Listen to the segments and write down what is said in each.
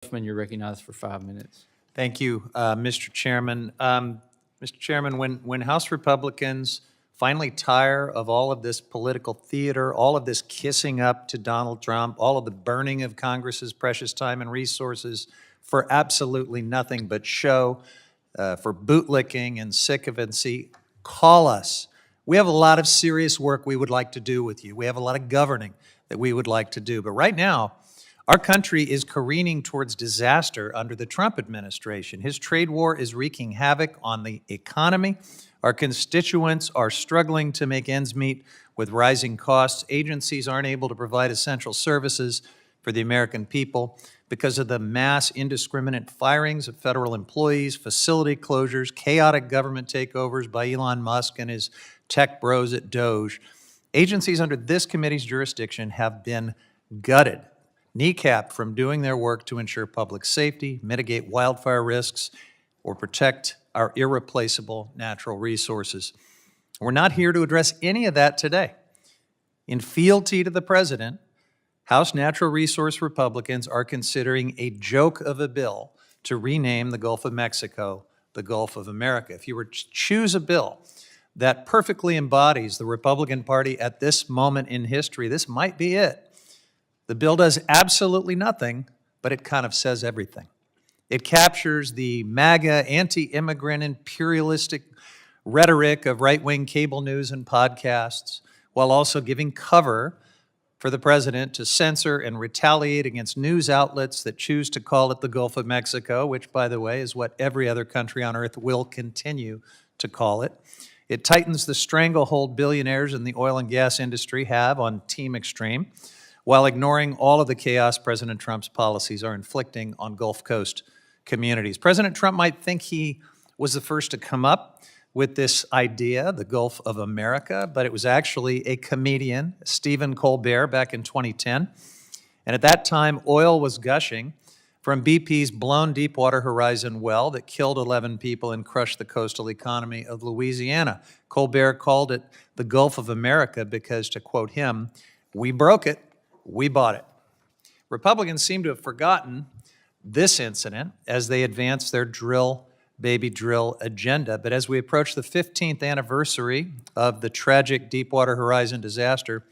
Huffman, you're recognized for 5 minutes. Thank you, Mr. Chairman. Mr. Chairman, when House Republicans finally tire of all of this political theater, all of this kissing up to Donald Trump, all of the burning of Congress's precious time and resources for absolutely nothing but show, for bootlicking and sycophancy, call us. We have a lot of serious work we would like to do with you. We have a lot of governing that we would like to do. But right now, our country is careening towards disaster under the Trump administration. His trade war is wreaking havoc on the economy. Our constituents are struggling to make ends meet with rising costs. Agencies aren't able to provide essential services for the American people because of the mass indiscriminate firings of federal employees, facility closures, chaotic government takeovers by Elon Musk and his tech bros at Doge. Agencies under this committee's jurisdiction have been gutted, kneecapped from doing their work to ensure public safety, mitigate wildfire risks, or protect our irreplaceable natural resources. We're not here to address any of that today. In fealty to the president, House Natural Resource Republicans are considering a joke of a bill to rename the Gulf of Mexico the Gulf of America. If you were to choose a bill that perfectly embodies the Republican Party at this moment in history, this might be it. The bill does absolutely nothing, but it kind of says everything. It captures the MAGA, anti-immigrant, imperialistic rhetoric of right-wing cable news and podcasts, while also giving cover for the president to censor and retaliate against news outlets that choose to call it the Gulf of Mexico, which, by the way, is what every other country on earth will continue to call it. It tightens the stranglehold billionaires in the oil and gas industry have on Team Extreme, while ignoring all of the chaos President Trump's policies are inflicting on Gulf Coast communities. President Trump might think he was the first to come up with this idea, the Gulf of America, but it was actually a comedian, Stephen Colbert, back in 2010. And at that time, oil was gushing from BP's blown Deepwater Horizon well that killed 11 people and crushed the coastal economy of Louisiana. Colbert called it the Gulf of America because, to quote him, "We broke it, we bought it." Republicans seem to have forgotten this incident as they advance their drill, baby drill agenda. But as we approach the 15th anniversary of the tragic Deepwater Horizon disaster,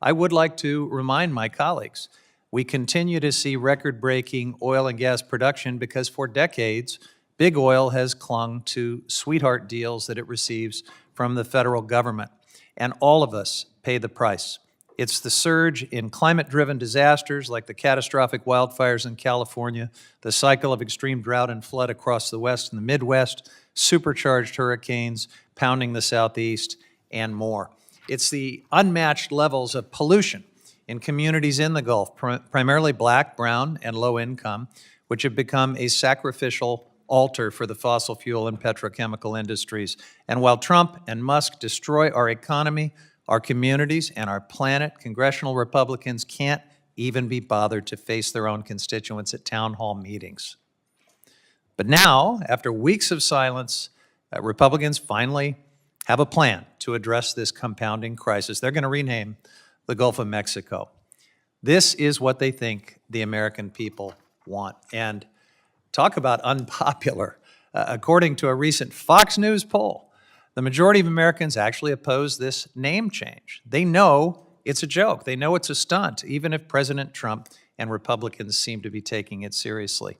I would like to remind my colleagues, we continue to see record-breaking oil and gas production because for decades, big oil has clung to sweetheart deals that it receives from the federal government. And all of us pay the price. It's the surge in climate-driven disasters like the catastrophic wildfires in California, the cycle of extreme drought and flood across the West and the Midwest, supercharged hurricanes pounding the Southeast, and more. It's the unmatched levels of pollution in communities in the Gulf, primarily black, brown, and low income, which have become a sacrificial altar for the fossil fuel and petrochemical industries. And while Trump and Musk destroy our economy, our communities, and our planet, congressional Republicans can't even be bothered to face their own constituents at town hall meetings. But now, after weeks of silence, Republicans finally have a plan to address this compounding crisis. They're going to rename the Gulf of Mexico. This is what they think the American people want. And talk about unpopular. According to a recent Fox News poll, the majority of Americans actually oppose this name change. They know it's a joke. They know it's a stunt, even if President Trump and Republicans seem to be taking it seriously.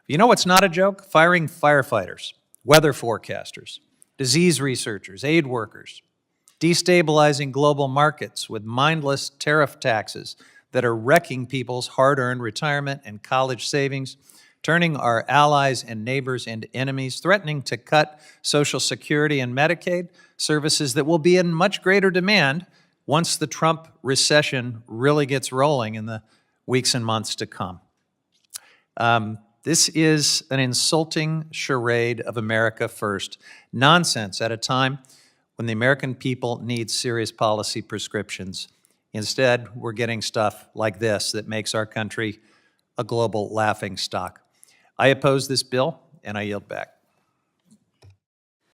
You know what's not a joke? Firing firefighters, weather forecasters, disease researchers, aid workers, destabilizing global markets with mindless tariff taxes that are wrecking people's hard-earned retirement and college savings, turning our allies and neighbors into enemies, threatening to cut Social Security and Medicaid, services that will be in much greater demand once the Trump recession really gets rolling in the weeks and months to come. This is an insulting charade of America first. Nonsense at a time when the American people need serious policy prescriptions. Instead, we're getting stuff like this that makes our country a global laughingstock. I oppose this bill, and I yield back.